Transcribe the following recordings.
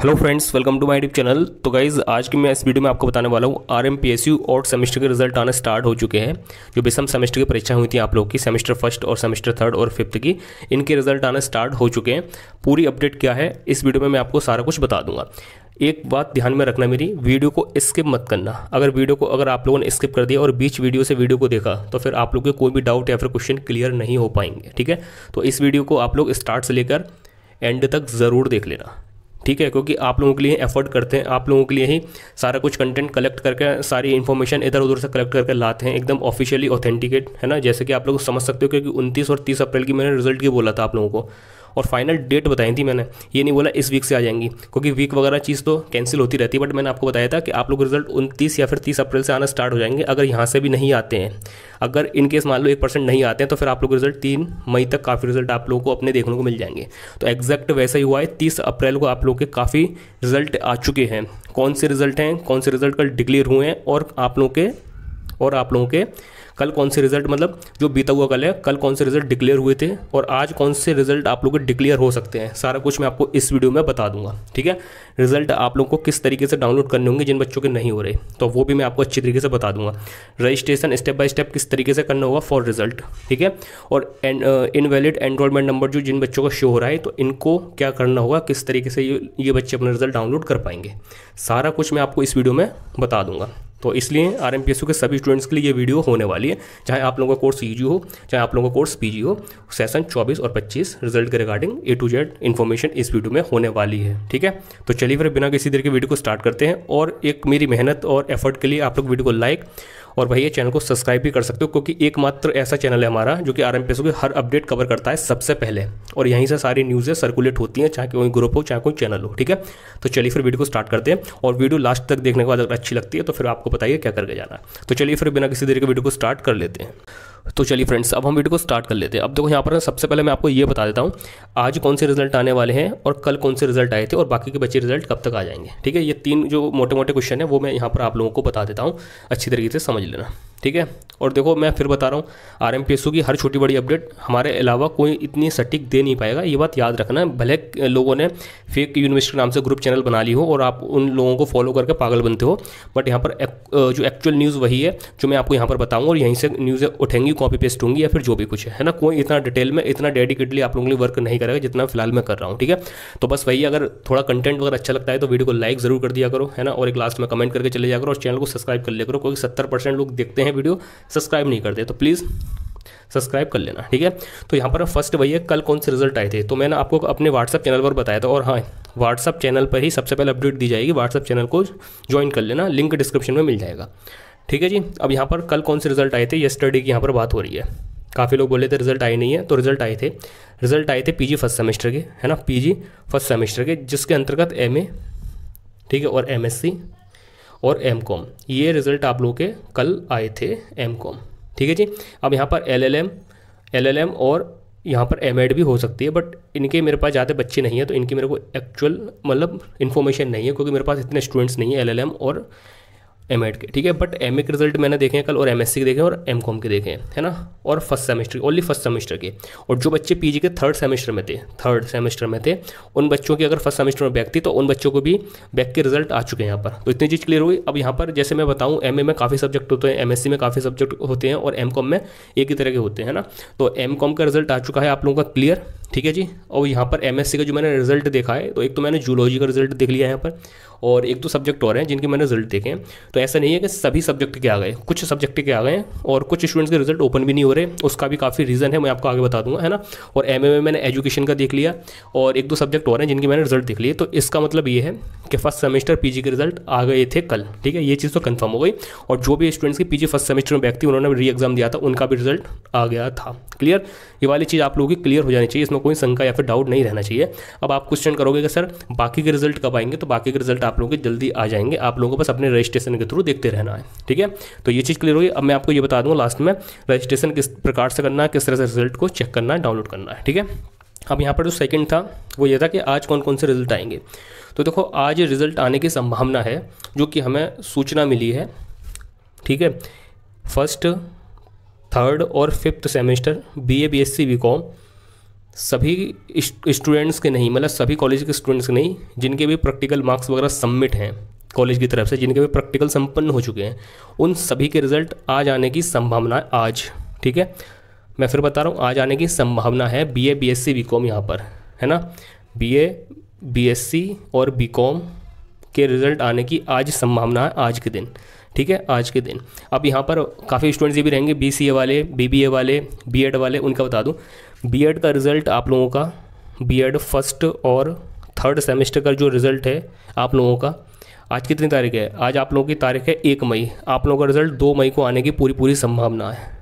Hello friends, welcome to my YouTube channel. तो guys, आज की मैं इस वीडियो में आपको बताने वाला हूँ आरएमपीएसयू और सेमेस्टर के रिजल्ट आना स्टार्ट हो चुके हैं। जो बेसम सेमेस्टर की परीक्षा हुई थी आप लोग की, सेमेस्टर फर्स्ट और सेमेस्टर थर्ड और फिफ्थ की, इनके रिजल्ट आना स्टार्ट हो चुके हैं। पूरी अपडेट क्या है इस वीडियो में मैं आपको सारा कुछ बता दूंगा। एक बात ध्यान में रखना, मेरी वीडियो को स्किप मत करना। अगर आप लोगों ने स्किप कर दिया और बीच वीडियो से वीडियो को देखा तो फिर आप लोग के कोई भी डाउट या फिर क्वेश्चन क्लियर नहीं हो पाएंगे। ठीक है, तो इस वीडियो को आप लोग स्टार्ट से लेकर एंड तक ज़रूर देख लेना। ठीक है, क्योंकि आप लोगों के लिए एफर्ट करते हैं, आप लोगों के लिए ही सारा कुछ कंटेंट कलेक्ट करके, सारी इन्फॉर्मेशन इधर उधर से कलेक्ट करके लाते हैं, एकदम ऑफिशियली ऑथेंटिकेट, है ना। जैसे कि आप लोग समझ सकते हो, क्योंकि 29 और 30 अप्रैल की मैंने रिजल्ट की बोला था आप लोगों को, और फाइनल डेट बताई थी मैंने। ये नहीं बोला इस वीक से आ जाएंगी, क्योंकि वीक वगैरह चीज़ तो कैंसिल होती रहती है, बट मैंने आपको बताया था कि आप लोग रिजल्ट 29 या फिर 30 अप्रैल से आना स्टार्ट हो जाएंगे। अगर यहाँ से भी नहीं आते हैं, अगर इनकेस मान लो 1% नहीं आते हैं, तो फिर आप लोग रिजल्ट 3 मई तक काफ़ी रिजल्ट आप लोगों को अपने देखने को मिल जाएंगे। तो एग्जैक्ट वैसा ही हुआ है, 30 अप्रैल को आप लोग के काफ़ी रिजल्ट आ चुके हैं। कौन से रिजल्ट हैं, कौन से रिजल्ट कल डिक्लेयर हुए हैं, और आप लोगों के कल कौन से रिजल्ट, मतलब जो बीता हुआ कल है, कल कौन से रिजल्ट डिक्लेयर हुए थे और आज कौन से रिजल्ट आप लोगों के डिक्लेयर हो सकते हैं, सारा कुछ मैं आपको इस वीडियो में बता दूंगा। ठीक है, रिजल्ट आप लोगों को किस तरीके से डाउनलोड करने होंगे जिन बच्चों के नहीं हो रहे, तो वो भी मैं आपको अच्छी तरीके से बता दूंगा। रजिस्ट्रेशन स्टेप बाय स्टेप किस तरीके से करना होगा फॉर रिजल्ट, ठीक है, और इनवैलिड एनरोलमेंट नंबर जो जिन बच्चों का शो हो रहा है, तो इनको क्या करना होगा, किस तरीके से ये बच्चे अपना रिजल्ट डाउनलोड कर पाएंगे, सारा कुछ मैं आपको इस वीडियो में बता दूंगा। तो इसलिए आरएमपीएसयू के सभी स्टूडेंट्स के लिए ये वीडियो होने वाली है, चाहे आप लोगों का कोर्स यूजी हो, चाहे आप लोगों का कोर्स पीजी हो। सेशन 24 और 25 रिजल्ट के regarding A to Z information इस वीडियो में होने वाली है। ठीक है, तो चलिए फिर बिना किसी देर के वीडियो को स्टार्ट करते हैं। और एक मेरी मेहनत और एफर्ट के लिए आप लोग वीडियो को लाइक और भैया चैनल को सब्सक्राइब भी कर सकते हो, क्योंकि एकमात्र ऐसा चैनल है हमारा जो कि आरएमपीएसयू की हर अपडेट कवर करता है सबसे पहले, और यहीं से सारी न्यूज़ें सर्कुलेट होती हैं, चाहे कोई ग्रुप हो चाहे कोई चैनल हो। ठीक है, तो चलिए फिर वीडियो को स्टार्ट करते हैं, और वीडियो लास्ट तक देखने के बाद अगर अच्छी लगती है तो फिर आपको बताइए क्या करके जाना। तो चलिए फिर बिना किसी देर के वीडियो को स्टार्ट कर लेते हैं। तो चलिए फ्रेंड्स, अब हम वीडियो को स्टार्ट कर लेते हैं। अब देखो यहाँ पर सबसे पहले मैं आपको ये बता देता हूँ आज कौन से रिजल्ट आने वाले हैं और कल कौन से रिजल्ट आए थे और बाकी के बचे रिजल्ट कब तक आ जाएंगे। ठीक है, ये 3 जो मोटे मोटे क्वेश्चन है वो मैं यहाँ पर आप लोगों को बता देता हूँ, अच्छी तरीके से समझ लेना। ठीक है, और देखो मैं फिर बता रहा हूँ, आरएमपीएसयू की हर छोटी बड़ी अपडेट हमारे अलावा कोई इतनी सटीक दे नहीं पाएगा, ये बात याद रखना। भले लोगों ने फेक यूनिवर्सिटी नाम से ग्रुप चैनल बना ली हो और आप उन लोगों को फॉलो करके पागल बनते हो, बट यहाँ पर जो एक्चुअल न्यूज़ वही है जो मैं आपको यहाँ पर बताऊँगा, और यहीं से न्यूज़ें उठेंगी, कॉपी पेस्ट होंगी या फिर जो भी कुछ है ना। कोई इतना डिटेल में, इतना डेडिकेटली आप लोगों के लिए वर्क नहीं करेगा जितना फिलहाल मैं कर रहा हूँ। ठीक है, तो बस वही, अगर थोड़ा कंटेंट वगैरह अच्छा लगता है तो वीडियो को लाइक जरूर कर दिया करो, है ना, और एक लास्ट में कमेंट करके चले जाया करो, और चैनल को सब्सक्राइब कर लिया करो, क्योंकि 70% लोग देखते हैं वीडियो सब्सक्राइब नहीं करते, तो प्लीज़ सब्सक्राइब कर लेना। ठीक है, तो यहाँ पर फर्स्ट वही है, कल कौन से रिजल्ट आए थे, तो मैंने आपको अपने व्हाट्सअप चैनल पर बताया था, और हाँ, व्हाट्सअप चैनल पर ही सबसे पहले अपडेट दी जाएगी। व्हाट्सअप चैनल को ज्वाइन कर लेना, लिंक डिस्क्रिप्शन में मिल जाएगा। ठीक है जी, अब यहाँ पर कल कौन से रिजल्ट आए थे, यस्टरडे की यहाँ पर बात हो रही है। काफ़ी लोग बोले थे रिजल्ट आए नहीं है, तो रिजल्ट आए थे पीजी फर्स्ट सेमेस्टर के, है ना, पीजी फर्स्ट सेमेस्टर के, जिसके अंतर्गत एमए, ठीक है, और एमएससी और एमकॉम, ये रिजल्ट आप लोगों के कल आए थे, एमकॉम। ठीक है जी, अब यहाँ पर एलएलएम और यहाँ पर एमएड भी हो सकती है, बट इनके मेरे पास ज़्यादा बच्चे नहीं है, तो इनकी मेरे को एक्चुअल मतलब इन्फॉर्मेशन नहीं है, क्योंकि मेरे पास इतने स्टूडेंट्स नहीं है एलएलएम और एमएड के। ठीक है, बट एमए के रिजल्ट मैंने देखे हैं कल, और एमएससी के देखे हैं, और एमकॉम के देखे हैं, है ना, और first semester, only first semester के। और जो बच्चे पीजी के थर्ड सेमेस्टर में थे, उन बच्चों की अगर फर्स्ट सेमेस्टर में बैक थी, तो उन बच्चों को भी बैक के रिजल्ट आ चुके हैं यहाँ पर। तो इतनी चीज़ क्लियर हुई। अब यहाँ पर जैसे मैं बताऊँ, एमए में काफ़ी सब्जेक्ट होते हैं, एमएससी में काफ़ी सब्जेक्ट होते हैं, और एमकॉम में एक ही तरह के होते हैं ना। तो एमकॉम का रिजल्ट आ चुका है आप लोगों का क्लियर। ठीक है जी, और यहाँ पर एमएससी का जो मैंने रिजल्ट देखा है, तो एक तो मैंने जूलॉजी का रिजल्ट देख लिया है यहाँ पर, और एक दो सब्जेक्ट और हैं जिनके मैंने रिजल्ट देखे हैं। तो ऐसा नहीं है कि सभी सब्जेक्ट के आ गए, कुछ सब्जेक्ट के आ गए हैं, और कुछ स्टूडेंट्स के रिजल्ट ओपन भी नहीं हो रहे, उसका भी काफ़ी रीज़न है, मैं आपको आगे बता दूंगा, है ना। और एमए में मैंने एजुकेशन का देख लिया, और एक दो सब्जेक्ट और हैं जिनके मैंने रिजल्ट देख लिए। तो इसका मतलब ये है कि फर्स्ट सेमेस्टर पीजी के रिजल्ट आ गए थे कल। ठीक है, ये चीज़ तो कंफर्म हो गई, और जो भी स्टूडेंट्स की पीजी फर्स्ट सेमेस्टर में बैक थी, उन्होंने री एग्जाम दिया था, उनका भी रिजल्ट आ गया था। क्लियर, ये वाली चीज़ आप लोगों की क्लियर हो जानी चाहिए, इसमें कोई शंका या फिर डाउट नहीं रहना चाहिए। अब आप क्वेश्चन करोगे कि सर बाकी के रिजल्ट कब आएंगे, तो बाकी के रिजल्ट आप लोगों के जल्दी आ जाएंगे, आप लोगों को बस अपने रजिस्ट्रेशन के थ्रू देखते रहना है। ठीक है, तो ये चीज़ क्लियर होगी। अब मैं आपको ये बता दूंगा लास्ट में रजिस्ट्रेशन किस प्रकार से करना है, किस तरह से रिजल्ट को चेक करना है, डाउनलोड करना है। ठीक है, अब यहाँ पर जो सेकंड था वो ये था कि आज कौन कौन से रिजल्ट आएंगे। तो देखो, आज रिजल्ट आने की संभावना है, जो कि हमें सूचना मिली है। ठीक है, फर्स्ट, थर्ड और fifth semester BA BSc BCom सभी स्टूडेंट्स के नहीं, मतलब सभी कॉलेज के स्टूडेंट्स के नहीं, जिनके भी प्रैक्टिकल मार्क्स वगैरह सबमिट हैं कॉलेज की तरफ से, जिनके भी प्रैक्टिकल संपन्न हो चुके हैं, उन सभी के रिजल्ट आज आने की संभावना है आज। ठीक है, मैं फिर बता रहा हूँ, आज आने की संभावना है। BA BSc BCom यहाँ पर है ना, BA BSc और BCom के रिज़ल्ट आने की आज संभावना है, आज के दिन। ठीक है, आज के दिन। अब यहाँ पर काफ़ी स्टूडेंट्स ये भी रहेंगे, BCA वाले, BBA वाले, B.Ed वाले, उनका बता दूँ। B.Ed का रिज़ल्ट आप लोगों का, B.Ed फर्स्ट और थर्ड सेमेस्टर का जो रिज़ल्ट है आप लोगों का, आज कितनी तारीख है? आज आप लोगों की तारीख है 1 मई। आप लोगों का रिज़ल्ट 2 मई को आने की पूरी संभावना है।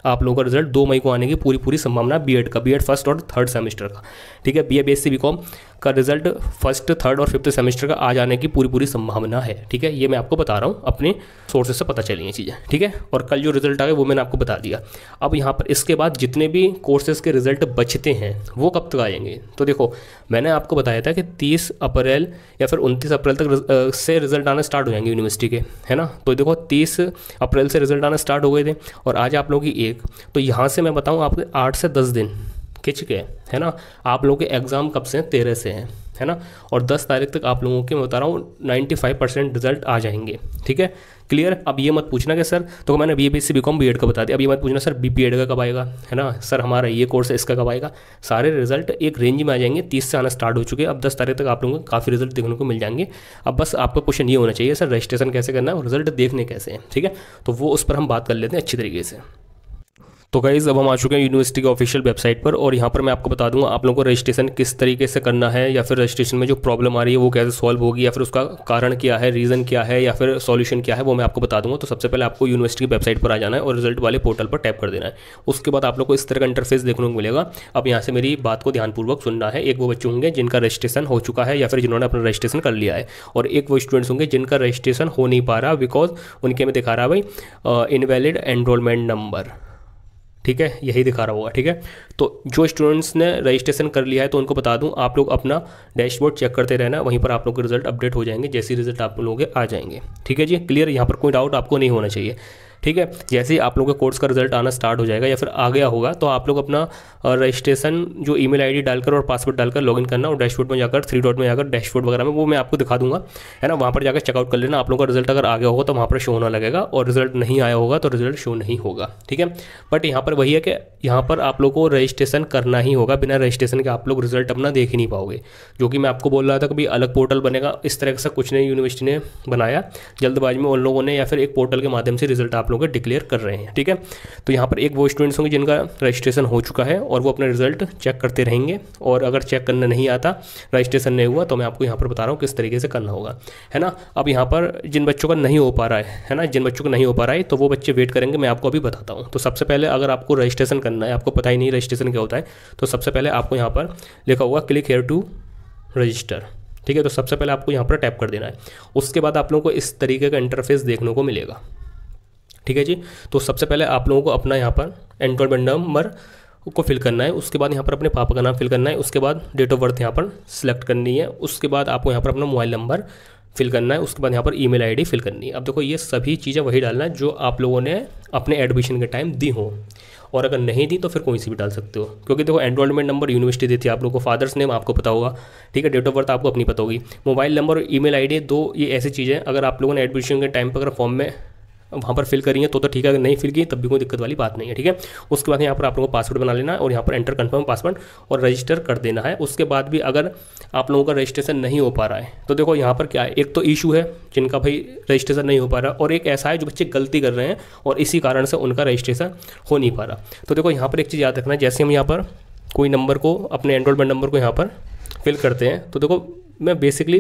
आप लोगों का रिजल्ट 2 मई को आने की पूरी संभावना है B.Ed का, B.Ed फर्स्ट और थर्ड सेमेस्टर का। ठीक है, BA BSc BCom का रिजल्ट फर्स्ट, थर्ड और फिफ्थ सेमेस्टर का आज आने की पूरी संभावना है। ठीक है, ये मैं आपको बता रहा हूँ, अपने सोर्सेज से पता चली ये चीज़ें। ठीक है, और कल जो रिजल्ट आ गए वो मैंने आपको बता दिया। अब यहाँ पर इसके बाद जितने भी कोर्सेज के रिजल्ट बचते हैं वो कब तक आएंगे? तो देखो, मैंने आपको बताया था कि 30 अप्रैल या फिर 29 अप्रैल तक से रिजल्ट आना स्टार्ट हो जाएंगे यूनिवर्सिटी के, है ना। तो देखो 30 अप्रैल से रिजल्ट आना स्टार्ट हो गए थे और आज आप लोगों की 1, तो यहाँ से मैं बताऊँ आपके 8 से 10 दिन खिंच के, है ना। आप लोगों के एग्ज़ाम कब से हैं? 13 से हैं, है ना। और 10 तारीख तक आप लोगों के, मैं बता रहा हूँ, 95% रिजल्ट आ जाएंगे। ठीक है, क्लियर। अब ये मत पूछना कि सर, तो मैंने BA BSc BCom B.Ed का बता दिया, अब ये मत पूछना सर B.Ed का कब आएगा, है ना, सर हमारा ये कोर्स है इसका कब आएगा। सारे रिजल्ट एक रेंज में आ जाएंगे, 30 से आना स्टार्ट हो चुके हैं। अब 10 तारीख तक आप लोगों को काफ़ी रिजल्ट देखने को मिल जाएंगे। अब बस आपका क्वेश्चन ये होना चाहिए, सर रजिस्ट्रेशन कैसे करना है और रिजल्ट देखने कैसे हैं। ठीक है, तो वो उस पर हम बात कर लेते हैं अच्छी तरीके से। तो गाइज़ अब हम आ चुके हैं यूनिवर्सिटी के ऑफिशियल वेबसाइट पर, और यहाँ पर मैं आपको बता दूंगा आप लोगों को रजिस्ट्रेशन किस तरीके से करना है, या फिर रजिस्ट्रेशन में जो प्रॉब्लम आ रही है वो कैसे सॉल्व होगी, या फिर उसका कारण क्या है, रीज़न क्या है, या फिर सॉल्यूशन क्या है, वो मैं आपको बता दूंगा। तो सबसे पहले आपको यूनिवर्सिटी की वेबसाइट पर आ जाना है और रिजल्ट वाले पोर्टल पर टैप कर देना है। उसके बाद आप लोग को इस तरह का इंटरफेस देखने को मिलेगा। अब यहाँ से मेरी बात को ध्यानपूर्वक सुनना है। एक वो बच्चे होंगे जिनका रजिस्ट्रेशन हो चुका है या फिर जिन्होंने अपना रजिस्ट्रेशन कर लिया है, और एक वो स्टूडेंट्स होंगे जिनका रजिस्ट्रेशन हो नहीं पा रहा बिकॉज उनके में दिखा रहा है भाई इनवैलिड एनरोलमेंट नंबर। ठीक है, यही दिखा रहा होगा। ठीक है, तो जो स्टूडेंट्स ने रजिस्ट्रेशन कर लिया है तो उनको बता दूं, आप लोग अपना डैशबोर्ड चेक करते रहना, वहीं पर आप लोग के रिजल्ट अपडेट हो जाएंगे जैसे रिजल्ट आप लोगों के आ जाएंगे। ठीक है जी, क्लियर। यहाँ पर कोई डाउट आपको नहीं होना चाहिए। ठीक है, जैसे ही आप लोगों के कोर्स का रिजल्ट आना स्टार्ट हो जाएगा या फिर आ गया होगा, तो आप लोग अपना रजिस्ट्रेशन जो ईमेल आईडी डालकर और पासवर्ड डालकर लॉगिन करना, और डैशबोर्ड में जाकर 3 डॉट में जाकर डैशबोर्ड वगैरह में, वो मैं आपको दिखा दूंगा, है ना। वहाँ पर जाकर चेकआउट कर लेना। आप लोगों का रिजल्ट अगर आ गया होगा तो वहाँ पर शो होना लगेगा, और रिजल्ट नहीं आया होगा तो रिजल्ट शो नहीं होगा। ठीक है, बट यहाँ पर वही है कि यहाँ पर आप लोग को रजिस्ट्रेशन करना ही होगा। बिना रजिस्ट्रेशन के आप लोग रिजल्ट अपना देख ही नहीं पाओगे, जो कि मैं आपको बोल रहा था कभी अलग पोर्टल बनेगा, इस तरह से कुछ नहीं यूनिवर्सिटी ने बनाया जल्दबाजी में उन लोगों ने, या फिर एक पोर्टल के माध्यम से रिजल्ट आप लोगों को डिक्लेयर कर रहे हैं। ठीक है, तो यहाँ पर एक वो स्टूडेंट्स होंगे जिनका रजिस्ट्रेशन हो चुका है और वो अपना रिजल्ट चेक करते रहेंगे, और अगर चेक करना नहीं आता, रजिस्ट्रेशन नहीं हुआ, तो मैं आपको यहाँ पर बता रहा हूँ किस तरीके से करना होगा, है ना। अब यहाँ पर जिन बच्चों का नहीं हो पा रहा है ना, जिन बच्चों को नहीं हो पा रहा है, तो वो बच्चे वेट करेंगे, मैं आपको अभी बताता हूँ। तो सबसे पहले अगर आपको रजिस्ट्रेशन करना है, आपको पता ही नहीं रजिस्ट्रेशन क्या होता है, तो सबसे पहले आपको यहाँ पर लिखा होगा क्लिक हेयर टू रजिस्टर। ठीक है, तो सबसे पहले आपको यहाँ पर टैप कर देना है। उसके बाद आप लोगों को इस तरीके का इंटरफेस देखने को मिलेगा। ठीक है जी, तो सबसे पहले आप लोगों को अपना यहाँ पर एनरोलमेंट नंबर को फिल करना है, उसके बाद यहाँ पर अपने पापा का नाम फिल करना है, उसके बाद डेट ऑफ बर्थ यहाँ पर सिलेक्ट करनी है, उसके बाद आपको यहाँ पर अपना मोबाइल नंबर फिल करना है, उसके बाद यहाँ पर ईमेल आईडी फिल करनी है। अब देखो ये सभी चीज़ें वही डालना है जो आप लोगों ने अपने एडमिशन के टाइम दी हो, और अगर नहीं दी तो फिर कोई सी भी डाल सकते हो, क्योंकि देखो एनरोलमेंट नंबर यूनिवर्सिटी देती है आप लोगों को, फादर्स नेम आपको पता होगा, ठीक है, डेट ऑफ बर्थ आपको अपनी पता होगी, मोबाइल नंबर और ईमेल आईडी, दो ये ऐसी चीज़ें अगर आप लोगों ने एडमिशन के टाइम पर अगर फॉर्म में वहाँ पर फिल करी है तो ठीक है, अगर नहीं फिल की तब भी कोई दिक्कत वाली बात नहीं है। ठीक है, उसके बाद यहाँ पर आप लोगों को पासवर्ड बना लेना है और यहाँ पर एंटर कंफर्म पासवर्ड और रजिस्टर कर देना है। उसके बाद भी अगर आप लोगों का रजिस्ट्रेशन नहीं हो पा रहा है तो देखो यहाँ पर क्या है, एक तो इशू है जिनका भाई रजिस्ट्रेशन नहीं हो पा रहा, और एक ऐसा है जो बच्चे गलती कर रहे हैं और इसी कारण से उनका रजिस्ट्रेशन हो नहीं पा रहा। तो देखो यहाँ पर एक चीज़ याद रखना है, जैसे हम यहाँ पर कोई नंबर को, अपने एनरोलमेंट नंबर को यहाँ पर फिल करते हैं, तो देखो मैं बेसिकली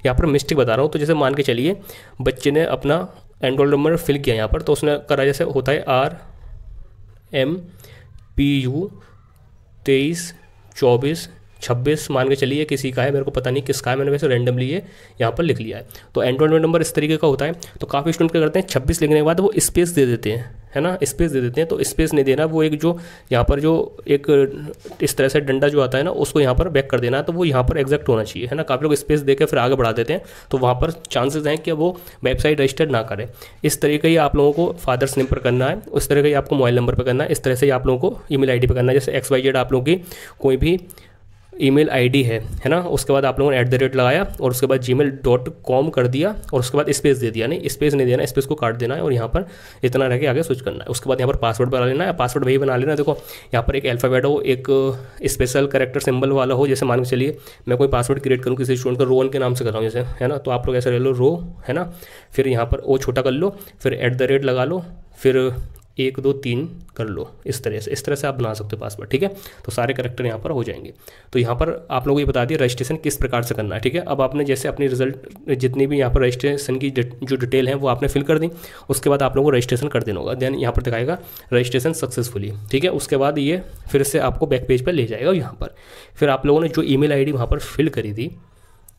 यहाँ पर मिस्टेक बता रहा हूँ। तो जैसे मान के चलिए बच्चे ने अपना एनरोल नंबर फिल किया यहाँ पर, तो उसने करा जैसे होता है RMPU 2324 26 मान के चलिए किसी का है, मेरे को पता नहीं किसका है, मैंने वैसे रैंडमली ये यहाँ पर लिख लिया है। तो एनरोलमेंट नंबर इस तरीके का होता है। तो काफ़ी स्टूडेंट क्या करते हैं 26 लिखने के बाद वो स्पेस दे देते हैं, है ना, स्पेस दे देते हैं। तो स्पेस नहीं देना, वो एक जो यहाँ पर जो एक इस तरह से डंडा जो आता है ना, उसको यहाँ पर बैक कर देना, तो वो यहाँ पर एग्जैक्ट होना चाहिए, है ना। काफ़ी लोग स्पेस देकर फिर आगे बढ़ा देते हैं, तो वहाँ पर चांसेस हैं कि वो वेबसाइट रजिस्टर ना करें। इस तरीके ही आप लोगों को फादर्स नेम पर करना है, उस तरह का ही आपको मोबाइल नंबर पर करना है, इस तरह से ही आप लोगों को ईमेल आईडी पर करना है। जैसे XYZ आप लोगों की कोई भी ईमेल आईडी है ना, उसके बाद आप लोगों ने @ लगाया और उसके बाद gmail.com कर दिया और उसके बाद स्पेस दे दिया, नहीं स्पेस नहीं देना, स्पेस को काट देना है और यहाँ पर इतना रह के आगे स्विच करना है। उसके बाद यहाँ पर पासवर्ड बना लेना है, पासवर्ड वही बना लेना है। देखो यहाँ पर एक अल्फ़ाबेट हो, एक स्पेशल कैरेक्टर सिंबल वाला हो। जैसे मान के चलिए मैं कोई पासवर्ड क्रिएट करूँ किसी स्टूडेंट का, रोहन के नाम से कर रहा हूँ जैसे, है ना, तो आप लोग ऐसे ले लो रो, है ना, फिर यहाँ पर ओ छोटा कर लो, फिर @ लगा लो, फिर 1 2 3 कर लो, इस तरह से आप बना सकते हो पासवर्ड, ठीक है। तो सारे कैरेक्टर यहाँ पर हो जाएंगे। तो यहाँ पर आप लोगों को ये बता दिया रजिस्ट्रेशन किस प्रकार से करना है, ठीक है। अब आपने जैसे अपनी रिजल्ट जितनी भी यहाँ पर रजिस्ट्रेशन की जो डिटेल है वो आपने फिल कर दी, उसके बाद आप लोगों को रजिस्ट्रेशन कर देना होगा। देन यहाँ पर दिखाएगा रजिस्ट्रेशन सक्सेसफुली, ठीक है। उसके बाद ये फिर से आपको बैक पेज पर ले जाएगा यहाँ पर। फिर आप लोगों ने जो ईमेल आईडी वहाँ पर फिल करी थी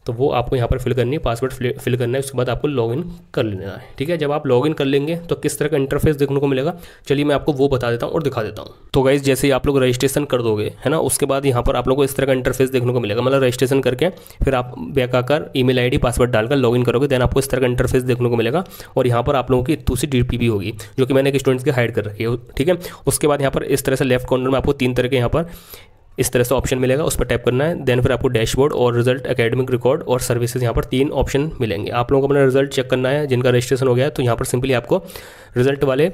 तो वो आपको यहाँ पर फिल करनी है, पासवर्ड फिल करना है, उसके बाद आपको लॉगिन कर लेना है, ठीक है। जब आप लॉगिन कर लेंगे तो किस तरह का इंटरफेस देखने को मिलेगा, चलिए मैं आपको वो बता देता हूँ और दिखा देता हूँ। तो गाइस जैसे ही आप लोग रजिस्ट्रेशन कर दोगे, है ना, उसके बाद यहाँ पर आप लोगों को इस तरह का इंटरफेस देखने को मिलेगा। मतलब रजिस्ट्रेशन करके फिर आप बैक आकर ईमेल आईडी पासवर्ड डालकर लॉगिन करोगे, देन आपको इस तरह का इंटरफेस देखने को मिलेगा। और यहाँ पर आप लोगों की दूसरी DP होगी जो कि मैंने एक स्टूडेंट्स की हाइड कर रखी है, ठीक है। उसके बाद यहाँ पर इस तरह से लेफ्ट कॉर्नर में आपको 3 तरह के यहाँ पर इस तरह से ऑप्शन मिलेगा, उस पर टैप करना है। देन फिर आपको डैशबोर्ड और रिजल्ट, एकेडमिक रिकॉर्ड और सर्विसेज, यहाँ पर 3 ऑप्शन मिलेंगे। आप लोगों को अपना रिजल्ट चेक करना है, जिनका रजिस्ट्रेशन हो गया है तो यहाँ पर सिंपली आपको रिजल्ट वाले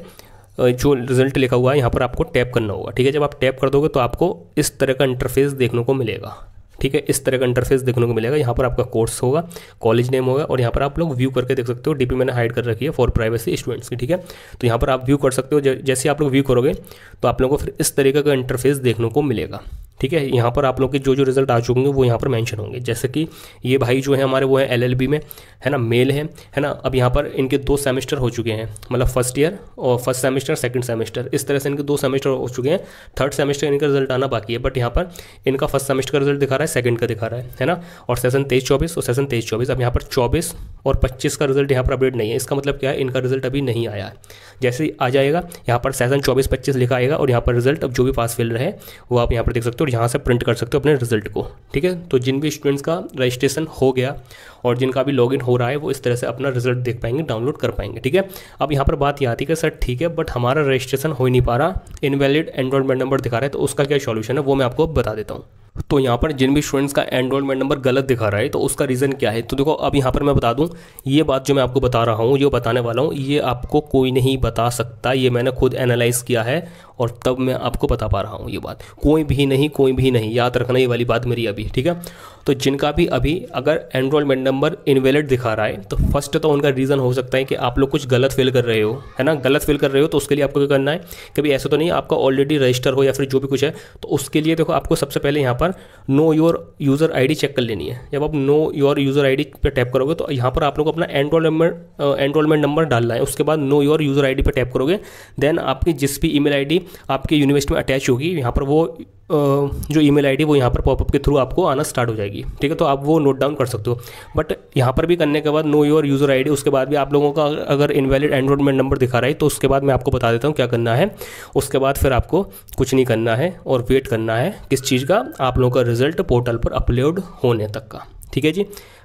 जो रिजल्ट लिखा हुआ है यहाँ पर आपको टैप करना होगा, ठीक है। जब आप टैप कर दोगे तो आपको इस तरह का इंटरफेस देखने को मिलेगा, ठीक है। इस तरह का इंटरफेस देखने को मिलेगा। यहाँ पर आपका कोर्स होगा, कॉलेज नेम होगा और यहाँ पर आप लोग व्यू करके देख सकते हो। DP मैंने हाइड कर रखी है फॉर प्राइवेसी स्टूडेंट्स की, ठीक है। तो यहाँ पर आप व्यू कर सकते हो। जैसे आप लोग व्यू करोगे तो आप लोगों को फिर इस तरीके का इंटरफेस देखने को मिलेगा, ठीक है। यहाँ पर आप लोग के जो रिजल्ट आ चुके हैं वो यहाँ पर मेंशन होंगे। जैसे कि ये भाई जो है हमारे वो है LLB में, है ना, मेल है ना। अब यहाँ पर इनके 2 सेमेस्टर हो चुके हैं, मतलब फर्स्ट ईयर और फर्स्ट सेमेस्टर, सेकंड सेमेस्टर, इस तरह से इनके 2 सेमेस्टर हो चुके हैं। थर्ड सेमेस्टर इनका रिजल्ट आना बाकी है, बट यहाँ पर इनका फर्स्ट सेमेस्टर का रिजल्ट दिखा रहा है, सेकंड का दिखा रहा है ना। और सेशन 23-24 और सेशन 23-24। अब यहाँ पर 24 और 25 का रिजल्ट यहाँ पर अपडेट नहीं है। इसका मतलब क्या है, इनका रिजल्ट अभी नहीं आया है। जैसे ही आ जाएगा यहाँ पर सेशन 24-25 लिखा आएगा और यहाँ पर रिजल्ट अब जो भी पास फेल रहे वो आप यहाँ पर देख सकते हो और यहाँ से प्रिंट कर सकते हो अपने रिजल्ट को, ठीक है। तो जिन भी स्टूडेंट्स का रजिस्ट्रेशन हो गया और जिनका भी लॉगिन हो रहा है वो इस तरह से अपना रिजल्ट देख पाएंगे, डाउनलोड कर पाएंगे, ठीक है। अब यहाँ पर बात ये आती है कि सर ठीक है बट हमारा रजिस्ट्रेशन हो ही नहीं पा रहा, इनवैलिड एनरोलमेंट नंबर दिखा रहा है, तो उसका क्या सॉल्यूशन है वो मैं आपको बता देता हूँ। तो यहाँ पर जिन भी स्टूडेंट्स का एनरोलमेंट नंबर गलत दिखा रहा है तो उसका रीज़न क्या है, तो देखो अब यहाँ पर मैं बता दूँ, ये बात जो मैं आपको बता रहा हूँ, जो बताने वाला हूँ, ये आपको कोई नहीं बता सकता। ये मैंने खुद एनालाइज किया है और तब मैं आपको बता पा रहा हूँ ये बात। कोई भी नहीं, याद रखना ये वाली बात मेरी अभी, ठीक है। तो जिनका भी अभी अगर एनरोलमेंट नंबर इनवैलिड दिखा रहा है तो फर्स्ट तो उनका रीज़न हो सकता है कि आप लोग कुछ गलत फिल कर रहे हो, है ना। गलत फिल कर रहे हो तो उसके लिए आपको क्या करना है, कभी ऐसा तो नहीं आपका ऑलरेडी रजिस्टर हो या फिर जो भी कुछ है, तो उसके लिए देखो आपको सबसे पहले यहाँ पर know your user ID check कर लेनी है। जब आप नो योर यूज़र आईडी पे टैप करोगे तो यहाँ पर आप लोग अपना एनरोलमेंट नंबर डालना है। उसके बाद नो योर यूज़र आईडी पे टैप करोगे, देन आपकी जिस भी ईमेल आईडी आपकी यूनिवर्सिटी में अटैच होगी यहाँ पर वो जो ईमेल आईडी वो यहाँ पर पॉपअप के थ्रू आपको आना स्टार्ट हो जाएगी, ठीक है। तो आप वो नोट डाउन कर सकते हो। बट यहाँ पर भी करने के बाद नो योर यूज़र आईडी, उसके बाद भी आप लोगों का अगर इनवैलिड एनरोलमेंट नंबर दिखा रहा है तो उसके बाद मैं आपको बता देता हूँ क्या करना है। उसके बाद फिर आपको कुछ नहीं करना है और वेट करना है किस चीज़ का, आप लोगों का रिजल्ट पोर्टल पर अपलोड होने तक का, ठीक है जी।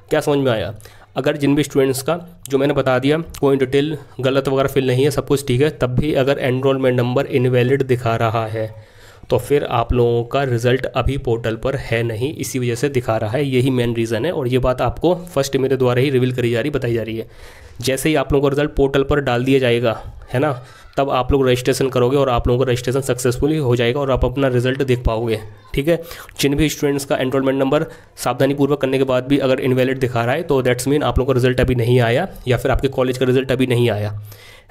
क्या समझ में आया? अगर जिन भी स्टूडेंट्स का जो मैंने बता दिया कोई डिटेल गलत वगैरह फिल नहीं है, सब कुछ ठीक है, तब भी अगर एनरोलमेंट नंबर इनवैलिड दिखा रहा है तो फिर आप लोगों का रिज़ल्ट अभी पोर्टल पर है नहीं, इसी वजह से दिखा रहा है। यही मेन रीज़न है और ये बात आपको फर्स्ट मेरे द्वारा ही रिवील करी जा रही, बताई जा रही है। जैसे ही आप लोगों का रिज़ल्ट पोर्टल पर डाल दिया जाएगा, है ना, तब आप लोग रजिस्ट्रेशन करोगे और आप लोगों का रजिस्ट्रेशन सक्सेसफुली हो जाएगा और आप अपना रिजल्ट देख पाओगे, ठीक है। जिन भी स्टूडेंट्स का एनरोलमेंट नंबर सावधानीपूर्वक करने के बाद भी अगर इनवैलिड दिखा रहा है तो दैट्स मीन आप लोगों का रिजल्ट अभी नहीं आया या फिर आपके कॉलेज का रिजल्ट अभी नहीं आया,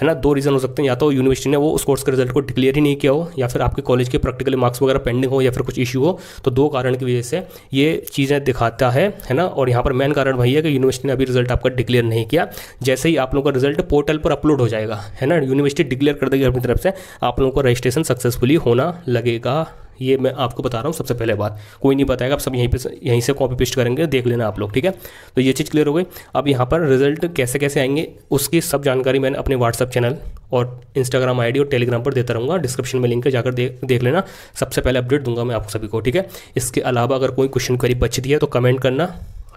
है ना। 2 रीज़न हो सकते हैं, या तो यूनिवर्सिटी ने वो उस कोर्स के रिजल्ट को डिक्लेयर ही नहीं किया हो या फिर आपके कॉलेज के प्रैक्टिकल मार्क्स वगैरह पेंडिंग हो या फिर कुछ इशू हो। तो 2 कारण की वजह से ये चीज़ें दिखाता है ना। और यहाँ पर मेन कारण वही है कि यूनिवर्सिटी ने अभी रिजल्ट आपका डिक्लेयर नहीं किया। जैसे ही आप लोगों का रिजल्ट पोर्टल पर अपलोड हो जाएगा, है ना, यूनिवर्सिटी डिक्लेयर कर देगी अपनी तरफ से, आप लोगों को रजिस्ट्रेशन सक्सेसफुली होना लगेगा। ये मैं आपको बता रहा हूँ सबसे पहले बात, कोई नहीं बताएगा, आप सब यहीं से कॉपी पेस्ट करेंगे, देख लेना आप लोग, ठीक है। तो ये चीज़ क्लियर हो गई। अब यहाँ पर रिजल्ट कैसे कैसे आएंगे उसकी सब जानकारी मैंने अपने व्हाट्सअप चैनल और इंस्टाग्राम आईडी और टेलीग्राम पर देता रहूँगा, डिस्क्रिप्शन में लिंक है, जाकर देख लेना। सबसे पहले अपडेट दूंगा मैं आप सभी को, ठीक है। इसके अलावा अगर कोई क्वेश्चन क्वेरी बचती है तो कमेंट करना,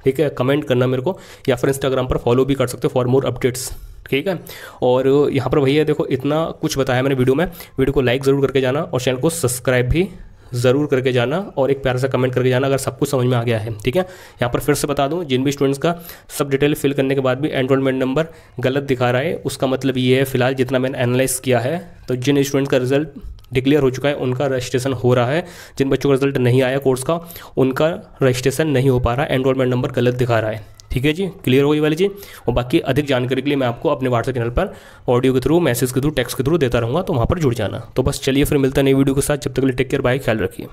ठीक है, कमेंट करना मेरे को, या फिर इंस्टाग्राम पर फॉलो भी कर सकते हो फॉर मोर अपडेट्स, ठीक है। और यहाँ पर भैया देखो इतना कुछ बताया मैंने वीडियो में, वीडियो को लाइक ज़रूर करके जाना और चैनल को सब्सक्राइब भी ज़रूर करके जाना और एक प्यारा सा कमेंट करके जाना अगर सब कुछ समझ में आ गया है, ठीक है। यहाँ पर फिर से बता दूँ, जिन भी स्टूडेंट्स का सब डिटेल फिल करने के बाद भी एनरोलमेंट नंबर गलत दिखा रहा है, उसका मतलब ये है फिलहाल जितना मैंने एनालाइज किया है, तो जिन स्टूडेंट्स का रिजल्ट डिक्लेयर हो चुका है उनका रजिस्ट्रेशन हो रहा है, जिन बच्चों का रिजल्ट नहीं आया कोर्स का उनका रजिस्ट्रेशन नहीं हो पा रहा है, एनरोलमेंट नंबर गलत दिखा रहा है, ठीक है जी। क्लियर हो गई वाली चीज़। और बाकी अधिक जानकारी के लिए मैं आपको अपने व्हाट्सएप चैनल पर ऑडियो के थ्रू, मैसेज के थ्रू, टेक्स्ट के थ्रू देता रहूँगा, तो वहाँ पर जुड़ जाना। तो बस चलिए फिर मिलता है नई वीडियो के साथ, जब तक के लिए टेक केयर, बाय, ख्याल रखिए।